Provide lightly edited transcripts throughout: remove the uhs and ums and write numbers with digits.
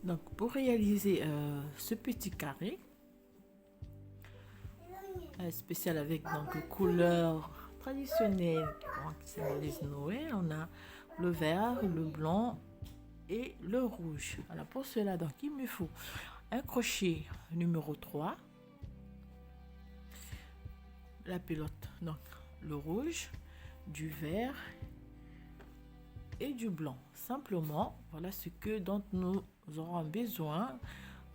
Donc, pour réaliser ce petit carré spécial avec donc couleur traditionnelle qui symbolise Noël, on a le vert, le blanc et le rouge. Alors pour cela, donc il me faut un crochet numéro 3, la pelote, donc le rouge, du vert et du blanc. Simplement, voilà ce que dont nous aurons besoin.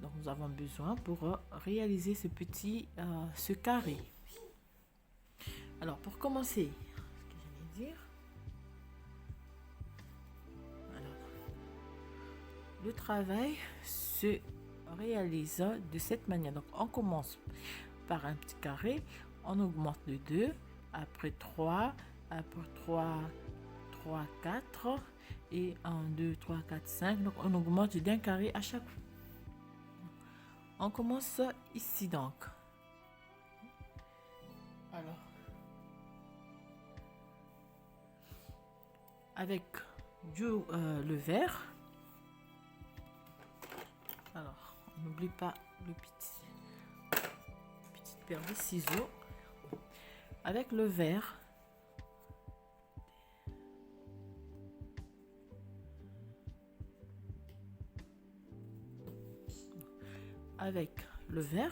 Donc nous avons besoin pour réaliser ce carré. Alors pour commencer, ce que j'allais dire, alors, le travail se réalise de cette manière. Donc on commence par un petit carré, on augmente de 2, après 3, après 3, 3, 4 et 1, 2, 3, 4, 5. Donc on augmente d'un carré à chaque fois. On commence ici donc. Alors, avec le vert. Alors, on n'oublie pas le petite paire de ciseaux. Avec le vert,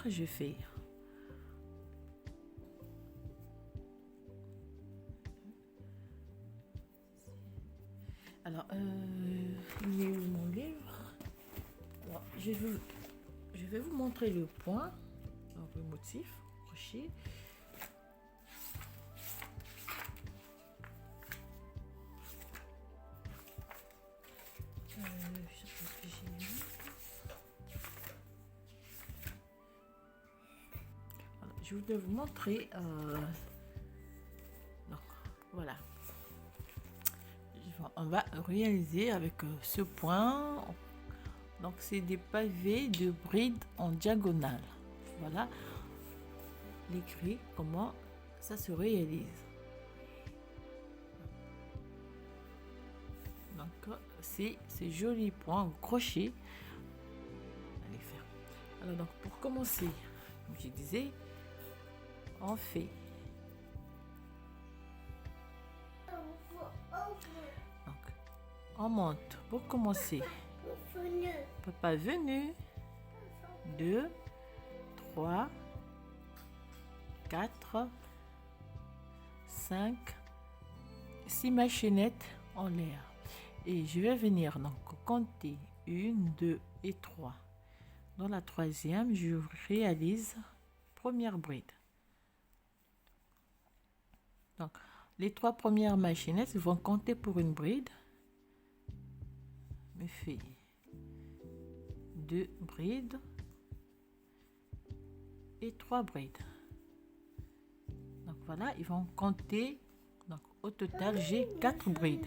je fais alors il est où mon livre? Alors, je vais vous montrer le point, donc le motif crochet. Je pense que j'ai mis. Alors, je voudrais vous montrer. Donc, voilà. On va réaliser avec ce point. Donc, c'est des pavés de brides en diagonale. Voilà l'écrit, comment ça se réalise. Donc, c'est ces jolis points au crochet. Allez faire. Alors, donc, pour commencer, comme je disais, on fait. Donc, on monte pour commencer. Papa venu. 2, 3, 4, 5, 6 machinettes en l'air. Et je vais venir donc compter 1, 2 et 3. Dans la troisième, je réalise première bride. Donc, les 3 premières machinettes vont compter pour une bride. Me fait 2 brides et 3 brides. Donc voilà, ils vont compter. Donc au total, j'ai 4 brides.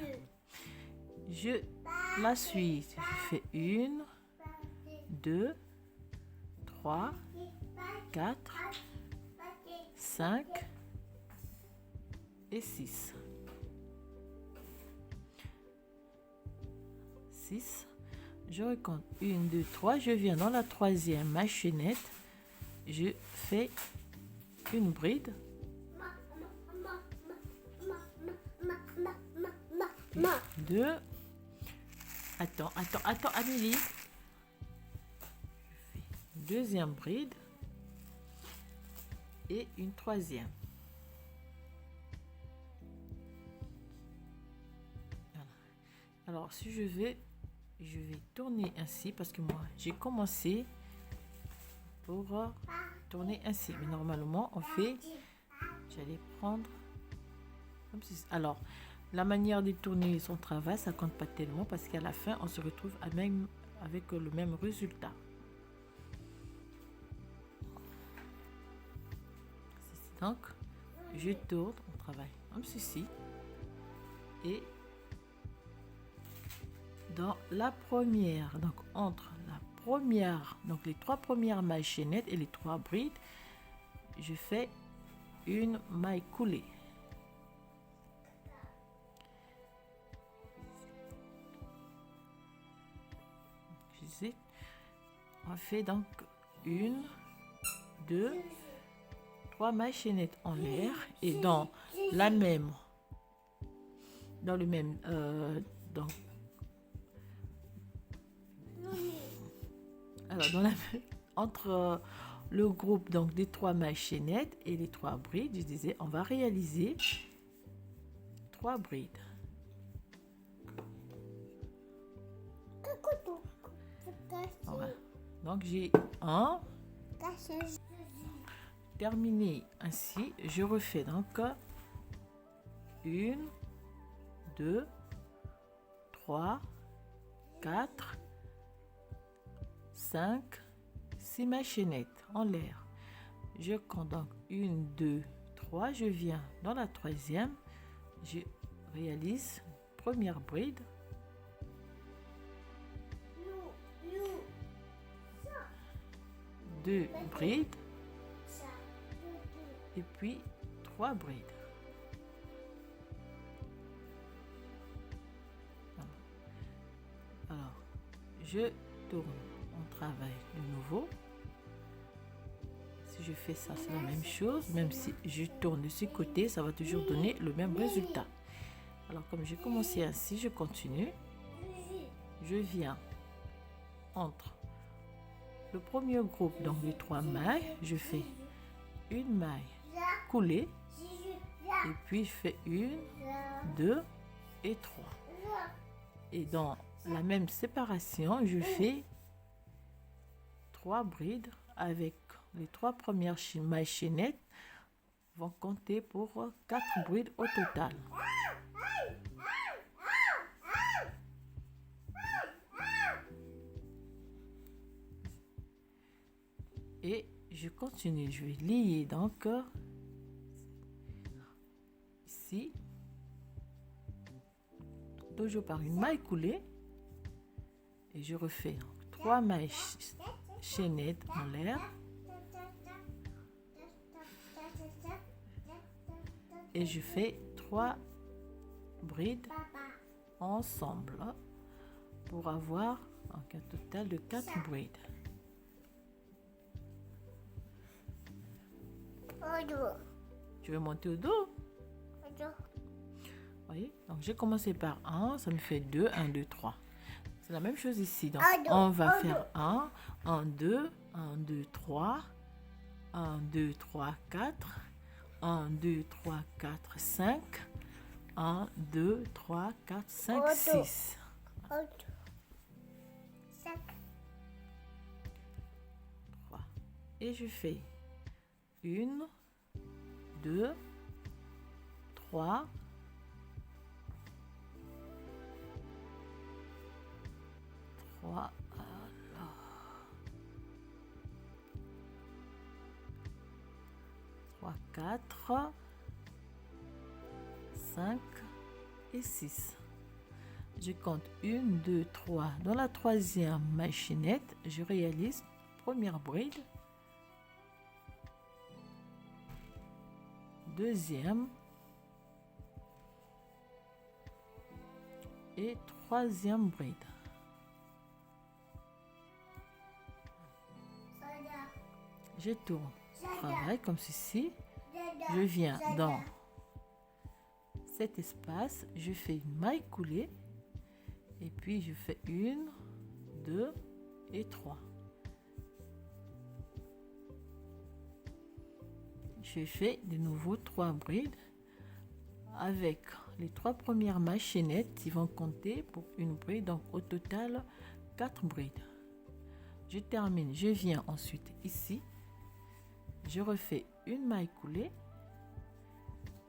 Je la suis. Je fais 1, 2, 3, 4, 5 et 6. 6. Je recompte 1, 2, 3. Je viens dans la troisième machinnette. Je fais une bride. 2. Attends, Amélie. Je fais une deuxième bride. Et une troisième. Voilà. Alors, si je vais tourner ainsi parce que moi, j'ai commencé pour tourner ainsi. Mais normalement, on fait... J'allais prendre... Comme si, alors, la manière de tourner son travail, ça compte pas tellement parce qu'à la fin, on se retrouve avec le même résultat. Donc, je tourne, on travaille comme ceci. Et dans la première, donc entre la première, donc les 3 premières machinettes et les 3 brides, je fais une maille coulée. On fait donc 1, 2, 3 mailles chaînettes en l'air et dans le même donc alors entre le groupe donc des 3 mailles chaînettes et les 3 brides, je disais on va réaliser 3 brides. Voilà. Donc j'ai terminé ainsi. Je refais donc 1, 2, 3, 4, 5, 6 mailles chaînettes en l'air. Je compte donc 1, 2, 3. Je viens dans la troisième. Je réalise première bride. Deux brides. Et puis 3 brides. Alors, je tourne, on travaille de nouveau. Si je fais ça, c'est la même chose. Même si je tourne de ce côté, ça va toujours donner le même résultat. Alors, comme j'ai commencé ainsi, je continue. Je viens entre le premier groupe, donc les 3 mailles, je fais une maille coulée. Et puis, je fais 1, 2 et 3. Et dans la même séparation, je fais 3 brides avec les 3 premières mailles chaînettes vont compter pour 4 brides au total. Et je continue, je vais lier donc ici, toujours par une maille coulée, et je refais 3 mailles chaînettes en l'air et je fais 3 brides ensemble pour avoir un total de 4 brides. Tu veux monter au dos? Voyez? Donc j'ai commencé par 1, ça me fait 2, 1, 2, 3. C'est la même chose ici. Donc on va faire 1, 1, 2, 1, 2, 3, 1, 2, 3, 4, 1, 2, 3, 4, 5, 1, 2, 3, 4, 5, 6. 3. Et je fais 1, 2, 3, 3, 4, 5 et 6. Je compte 1, 2, 3. Dans la troisième maille chaînette, je réalise première bride, deuxième et troisième bride. Je tourne, je travaille comme ceci. Je viens dans cet espace, je fais une maille coulée et puis je fais 1, 2 et 3. Je fais de nouveau 3 brides avec les 3 premières mailles chaînettes qui vont compter pour une bride, donc au total 4 brides. Je termine, je viens ensuite ici, je refais une maille coulée,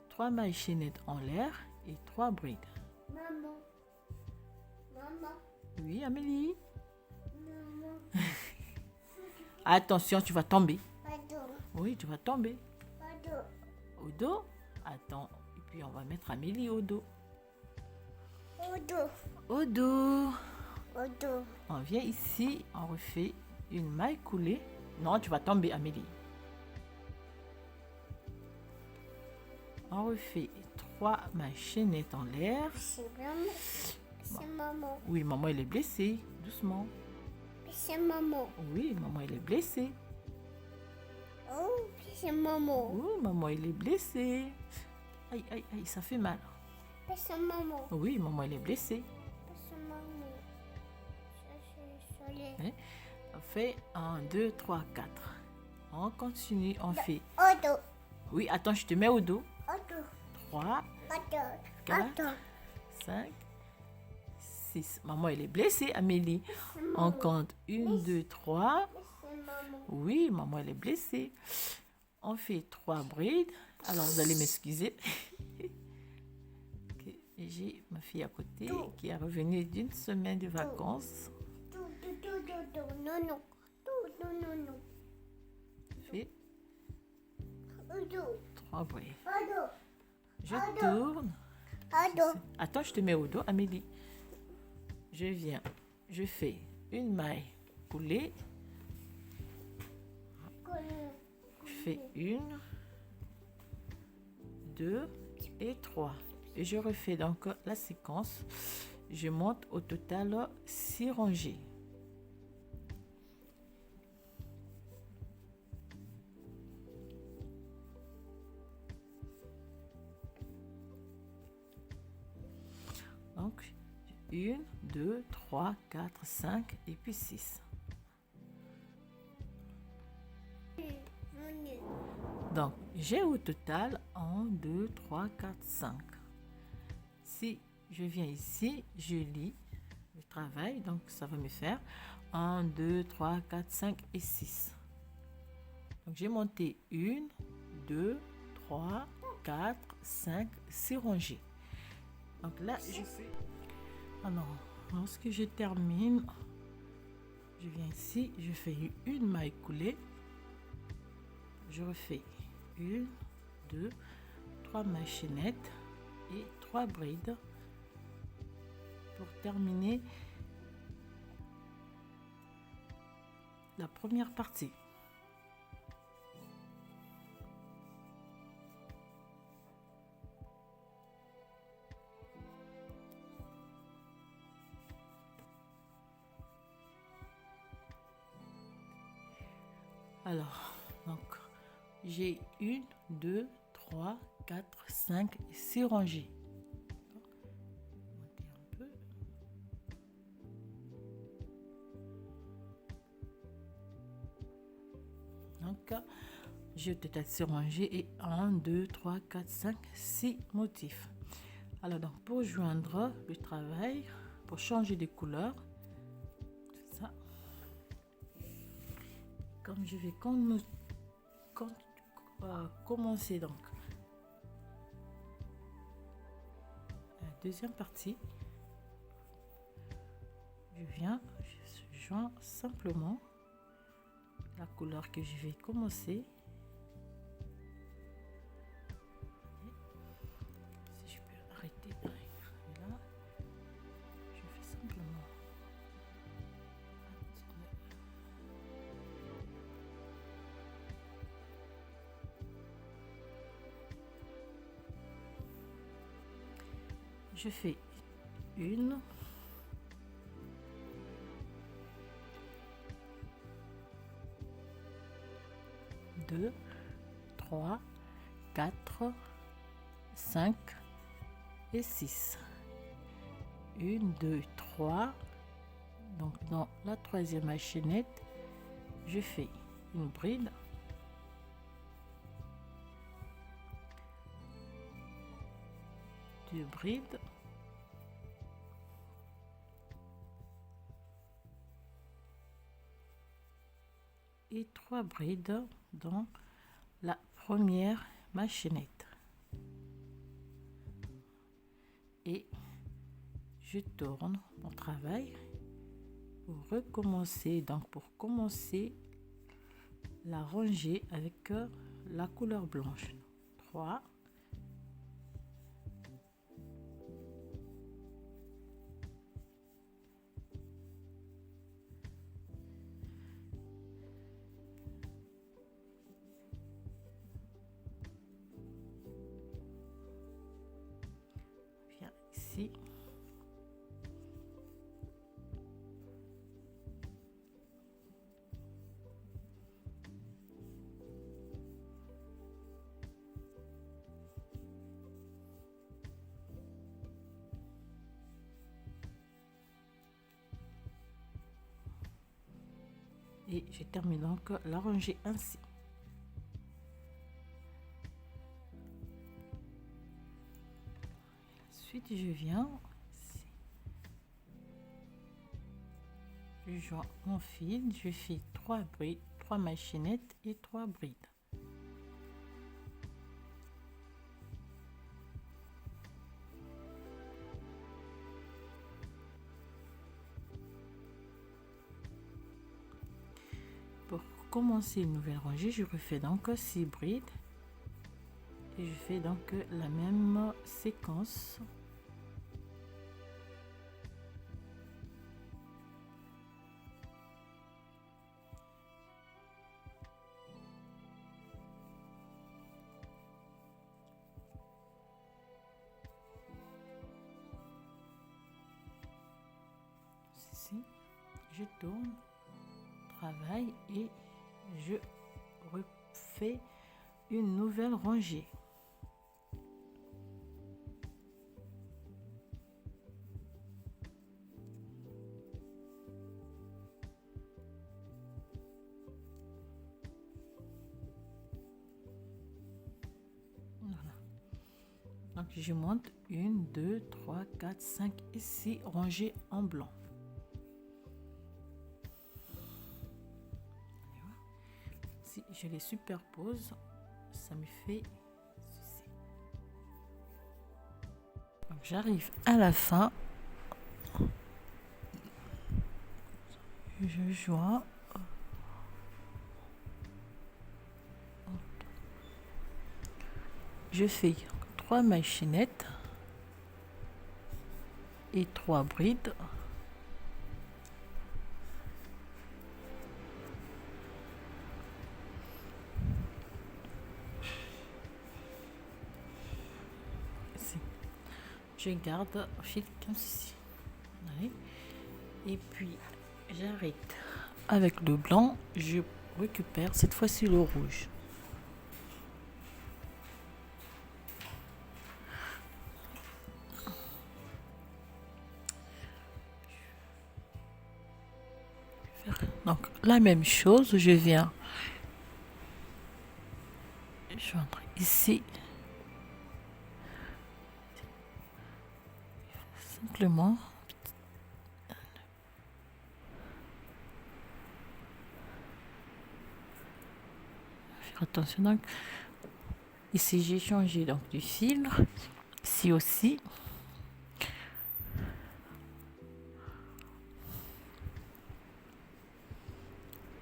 3 mailles chaînettes en l'air et 3 brides. Maman. Oui, Amélie. Maman. Attention, tu vas tomber. Pardon. Oui, tu vas tomber. Pardon. Au dos. Attends. Et puis, on va mettre Amélie au dos. Au dos. Au dos. Au dos. On vient ici, on refait une maille coulée. Non, tu vas tomber, Amélie. On refait 3 mailles chaînettes en l'air. C'est maman. C'est maman. Oui, maman, elle est blessée. Doucement. c'est maman. Oui, maman, elle est blessée. Oh, c'est maman. Oui, maman, elle est blessée. Aïe, aïe, aïe, ça fait mal. C'est maman. Oui, maman, elle est blessée. C'est maman. C'est soleil. Hein? On fait 1, 2, 3, 4. On continue, on fait. Auto. Oui, attends, je te mets au dos. Auto. 3, Auto. 4, Auto. 5, 6. Maman, elle est blessée, Amélie. On compte 1, 2, 3. C'est maman. Oui, maman, elle est blessée. On fait 3 brides. Alors, vous allez m'excuser. Ok, j'ai ma fille à côté qui est revenue d'une semaine de vacances. Tout. Non, non. Tout, non. Fait Auto. 3 brides. Auto. Je tourne. Auto. Attends, je te mets au dos, Amélie. Je viens. Je fais une maille coulée. Je fais 1, 2 et 3. Et je refais donc la séquence. Je monte au total 6 rangées. Donc, 1, 2, 3, 4, 5 et puis 6. Donc, j'ai au total 1, 2, 3, 4, 5. Si je viens ici, je lis le travail, donc ça va me faire 1, 2, 3, 4, 5 et 6. Donc, j'ai monté 1, 2, 3, 4, 5, 6 rangées. Donc là, je fais... Alors, lorsque je termine, je viens ici, je fais une maille coulée. Je refais 1, 2, 3 mailles chaînettes et 3 brides pour terminer la première partie. Alors, donc, j'ai 1, 2, 3, 4, 5 et 6 rangées. Monter un peu. Donc, j'ai peut-être 6 rangées et 1, 2, 3, 4, 5, 6 motifs. Alors, donc, pour joindre le travail, pour changer de couleur, c'est ça. Comme je vais commencer donc la deuxième partie, je joins simplement la couleur que je vais commencer. Si je peux arrêter là, je fais simplement je fais 1, 2, 3, 4, 5 et 6. 1, 2, 3. Donc dans la troisième chaînette, je fais une bride. Deux brides. Et 3 brides dans la première chaînette. Et je tourne mon travail pour recommencer, donc pour commencer la rangée avec la couleur blanche. 3, viens ici. Et je termine donc la rangée ainsi. Ensuite, je viens ici. Je joins mon fil, je fais 3 brides, 3 machinettes et 3 brides. Pour commencer une nouvelle rangée, je refais donc 6 brides et je fais donc la même séquence. Ici, je tourne, travaille et je refais une nouvelle rangée. Voilà. Donc je monte 1, 2, 3, 4, 5 et 6 rangées en blanc. Si je les superpose, ça me fait ceci. Donc j'arrive à la fin, je joins, je fais 3 machinettes et 3 brides. Je garde au fil comme ceci. Allez. Et puis j'arrête avec le blanc, je récupère cette fois-ci le rouge. Donc la même chose, je viens joindre ici simplement faire attention. Donc ici j'ai changé donc du fil, ici aussi.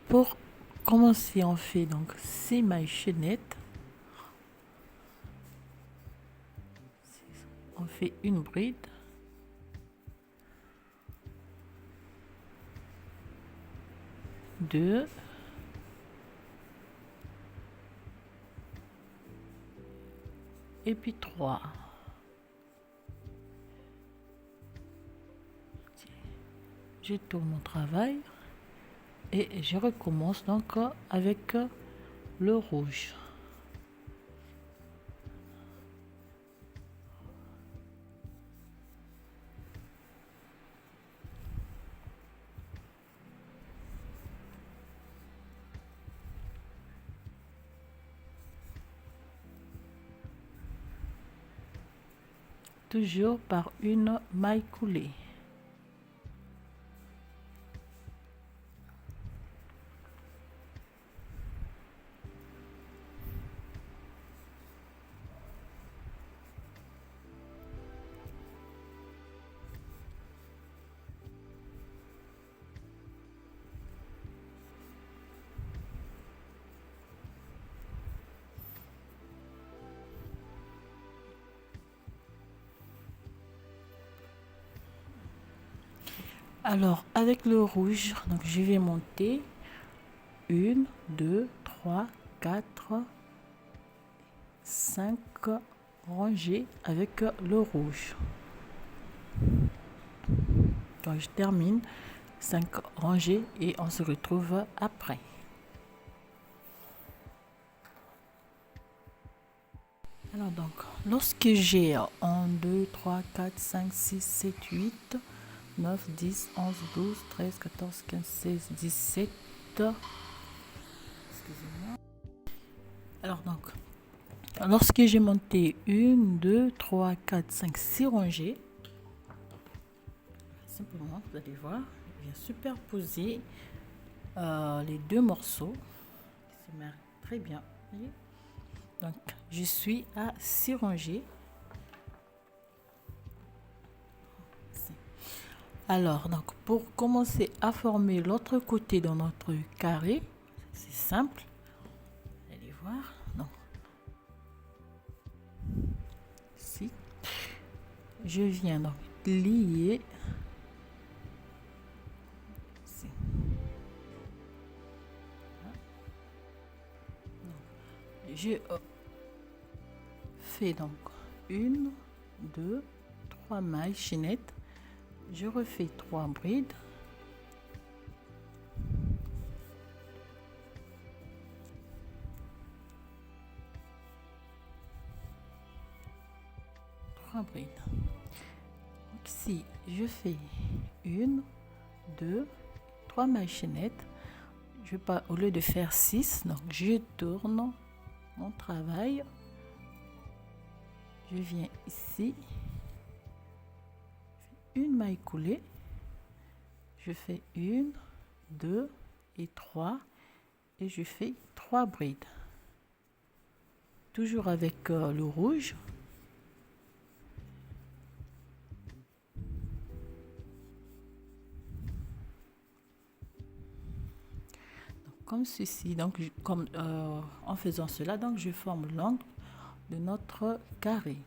Pour commencer, on fait donc 6 machinettes. On fait une bride. Deux. Et puis 3. Je tourne mon travail et je recommence donc avec le rouge. Toujours par une maille coulée. Alors avec le rouge, donc je vais monter 1, 2, 3, 4, 5 rangées avec le rouge. Donc je termine 5 rangées et on se retrouve après. Alors donc, lorsque j'ai 1, 2, 3, 4, 5, 6, 7, 8, 9, 10, 11, 12, 13, 14, 15, 16, 17 Excusez-moi. Alors donc, lorsque j'ai monté 1, 2, 3, 4, 5, 6 rangées, simplement, vous allez voir, je viens superposer les deux morceaux. C'est très bien. Voyez. Donc, je suis à 6 rangées. Alors, donc, pour commencer à former l'autre côté de notre carré, c'est simple. Vous allez voir. Donc, ici, je viens donc lier. Ici. Je fais donc 1, 2, 3 mailles chaînettes. Je refais 3 brides. Brides. Donc ici, je fais 1, 2, 3 mailles chaînettes. Je pas au lieu de faire 6, donc je tourne mon travail. Je viens ici, une maille coulée, je fais 1, 2 et 3 et je fais 3 brides. Toujours avec le rouge. Comme ceci, donc en faisant cela, donc je forme l'angle de notre carré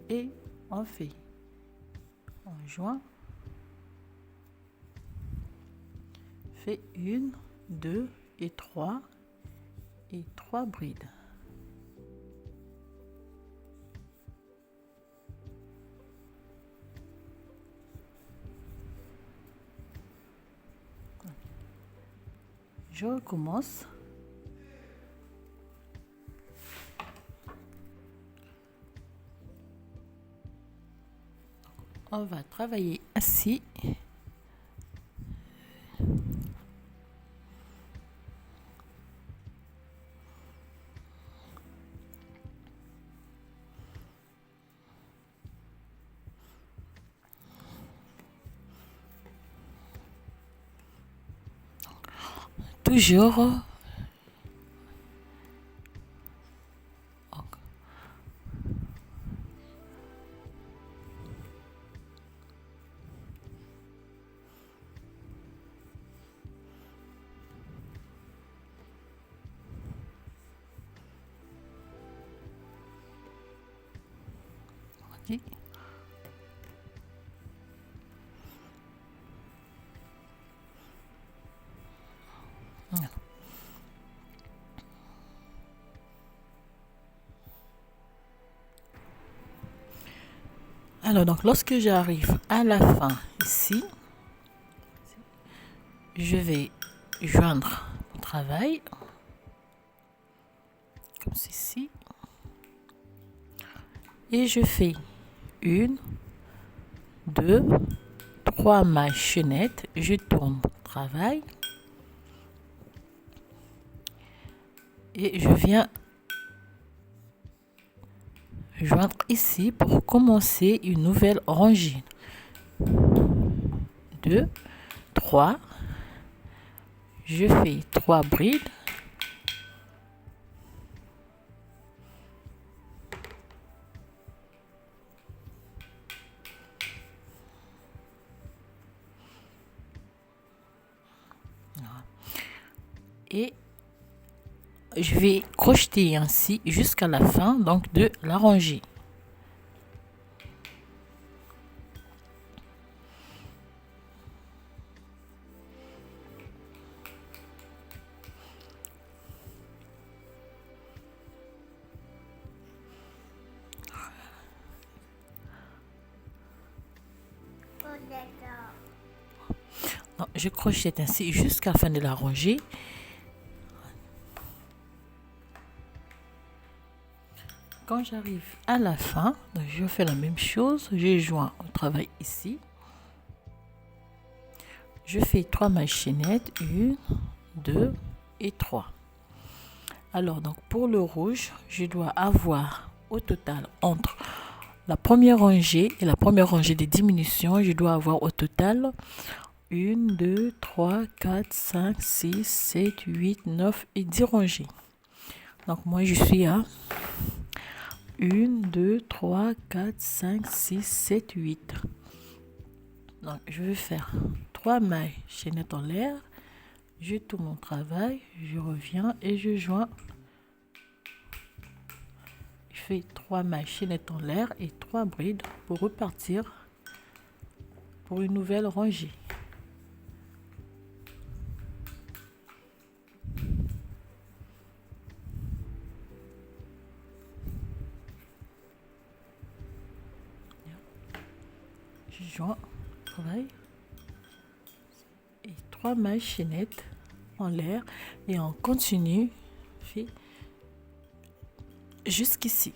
et on fait en joint, fait 1, 2 et 3 brides. Je recommence. On va travailler ainsi. Toujours. Okay. Alors donc lorsque j'arrive à la fin ici, je vais joindre mon travail comme ceci et je fais 1, 2, 3 mailles chaînettes, je tourne mon travail et je viens joindre ici pour commencer une nouvelle rangée. 2, 3, je fais 3 brides. Et je vais crocheter ainsi jusqu'à la fin donc de la rangée. Donc, je crochète ainsi jusqu'à la fin de la rangée. Quand j'arrive à la fin, donc je fais la même chose, je joins au travail ici. Je fais 3 mailles chaînettes, 1, 2 et 3. Alors, donc pour le rouge, je dois avoir au total entre la première rangée et la première rangée des diminutions, je dois avoir au total 1, 2, 3, 4, 5, 6, 7, 8, 9 et 10 rangées. Donc moi je suis à 1, 2, 3, 4, 5, 6, 7, 8. Donc je vais faire 3 mailles chaînettes en l'air. Je tourne mon travail, je reviens et je joins. Je fais 3 mailles chaînettes en l'air et 3 brides pour repartir pour une nouvelle rangée. Je joins travail et 3 mailles chaînettes en l'air et on continue fait jusqu'ici.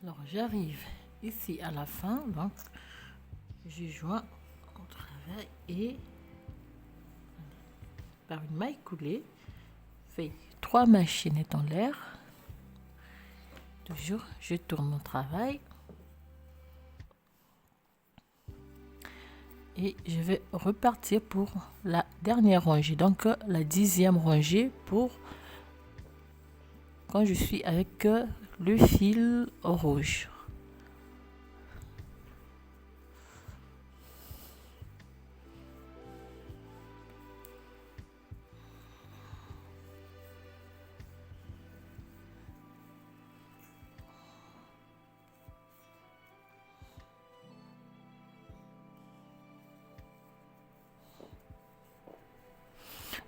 Alors j'arrive ici à la fin, donc je joins au travail et par une maille coulée, fais 3 mailles chaînettes en l'air. Toujours, je tourne mon travail et je vais repartir pour la dernière rangée, donc la 10e rangée pour quand je suis avec le fil rouge.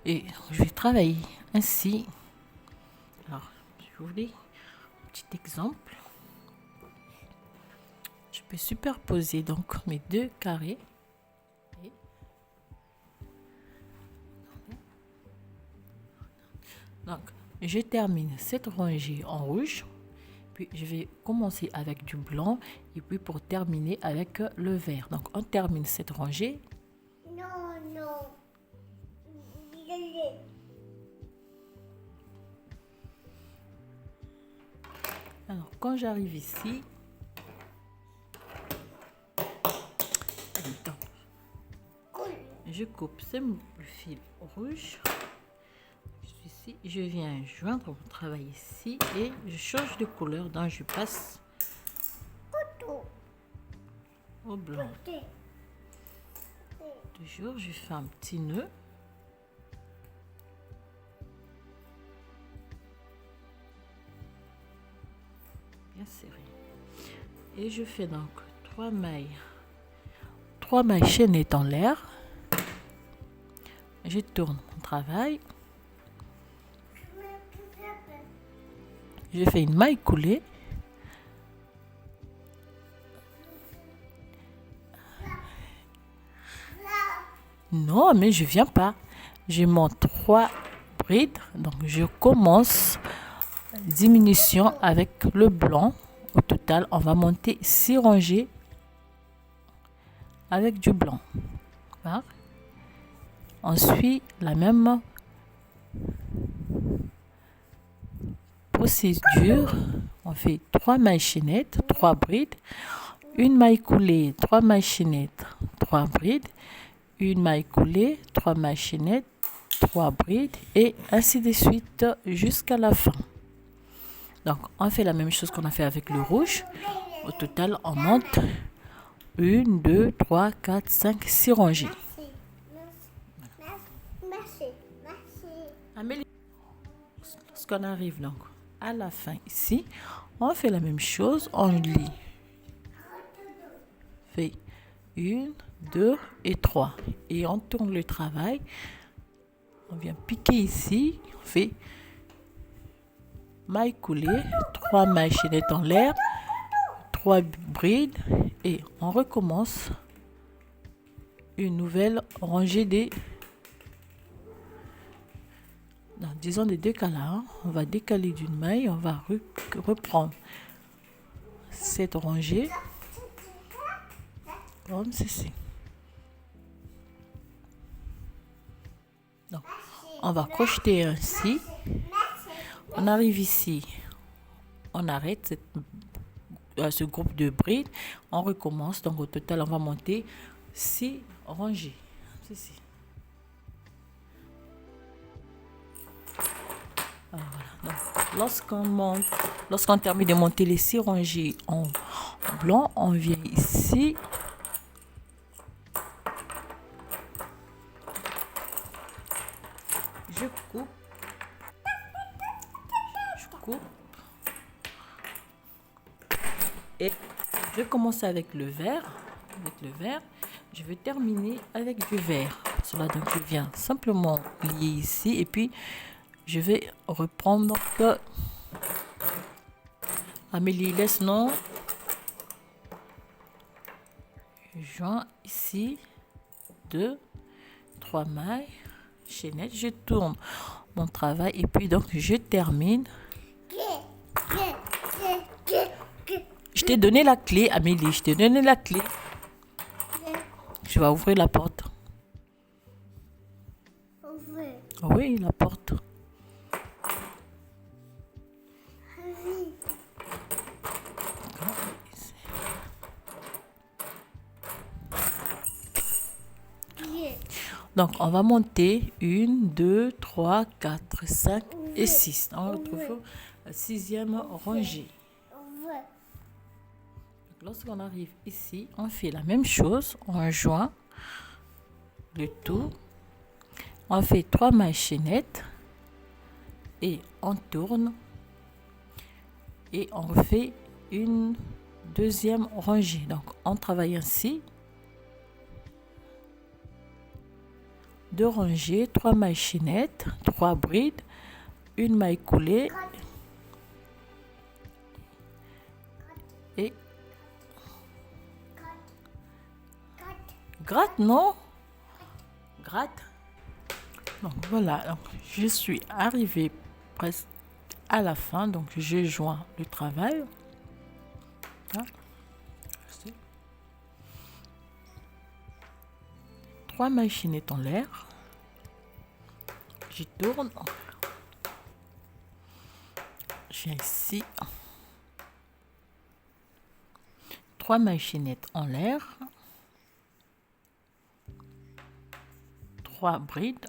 Et je vais travailler ainsi. Alors, je vous dis un petit exemple. Je peux superposer donc mes deux carrés. Donc, je termine cette rangée en rouge. Puis, je vais commencer avec du blanc. Et puis, pour terminer avec le vert. Donc, on termine cette rangée. Non. Alors, quand j'arrive ici, je coupe ce fil rouge. Je suis ici, je viens joindre mon travail ici et je change de couleur. Donc, je passe au blanc. Toujours, je fais un petit nœud. Bien serré. Et je fais donc 3 mailles chaînettes en l'air. Je tourne mon travail. Je fais une maille coulée. Non, mais je viens pas. Je monte 3 brides. Donc, je commence diminution avec le blanc. Au total, on va monter 6 rangées avec du blanc. Voilà. On suit la même procédure. On fait 3 mailles chaînettes, 3 brides, une maille coulée, 3 mailles chaînettes, 3 brides, une maille coulée, 3 mailles chaînettes, 3 brides et ainsi de suite jusqu'à la fin. Donc on fait la même chose qu'on a fait avec le rouge. Au total, on monte 1, 2, 3, 4, 5, 6 rangées. Amélie, lorsqu'on arrive donc à la fin ici, on fait la même chose, on lit. Fait 1, 2 et 3. Et on tourne le travail. On vient piquer ici, on fait maille coulée, 3 mailles chaînettes en l'air, 3 brides et on recommence une nouvelle rangée des disons des décalages. On va décaler d'une maille, on va reprendre cette rangée comme ceci. Donc, on va crocheter ainsi. On arrive ici, on arrête ce groupe de brides, on recommence. Donc au total, on va monter 6 rangées. Ceci. Voilà. Donc, lorsqu'on termine de monter les 6 rangées en blanc, on vient ici. Je coupe. Et je commence avec le vert. Je vais terminer avec du vert. Pour cela, donc je viens simplement lier ici et puis je vais reprendre que Amélie laisse non. Joins ici 2, 3 mailles, chaînette, je tourne mon travail et puis donc je termine. Je t'ai donné la clé, Amélie, je t'ai donné la clé. Je vais ouvrir la porte. Oui, la porte. Donc, on va monter 1, 2, 3, 4, 5 et 6. On retrouve la 6e rangée. Lorsqu'on arrive ici, on fait la même chose. On joint le tout. On fait 3 mailles chaînettes et on tourne. Et on refait une deuxième rangée. Donc, on travaille ainsi. 2 rangées, 3 mailles chaînettes, 3 brides, une maille coulée et gratte, non? Gratte. Donc voilà, donc, je suis arrivée presque à la fin, donc je joins le travail. Là. 3 mailles chaînettes en l'air. Je tourne. Je viens ici. 3 mailles chaînettes en l'air. 3 brides.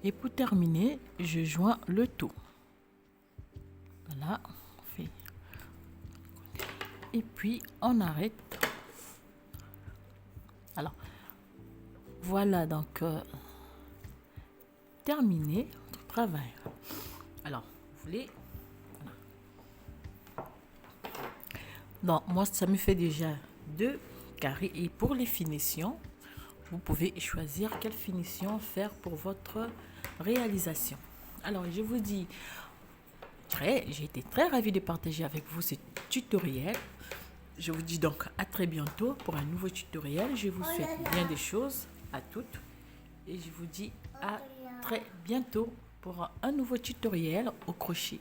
Et pour terminer, je joins le tout. Voilà, on fait. Et puis on arrête. Alors, voilà donc terminé notre travail. Alors, vous voulez. Voilà. Donc, moi, ça me fait déjà 2 carrés. Et pour les finitions, vous pouvez choisir quelle finition faire pour votre réalisation. Alors, je vous dis, j'ai été très ravie de partager avec vous ce tutoriel. Je vous dis donc à très bientôt pour un nouveau tutoriel. Je vous souhaite bien des choses à toutes. Et je vous dis à très bientôt pour un nouveau tutoriel au crochet.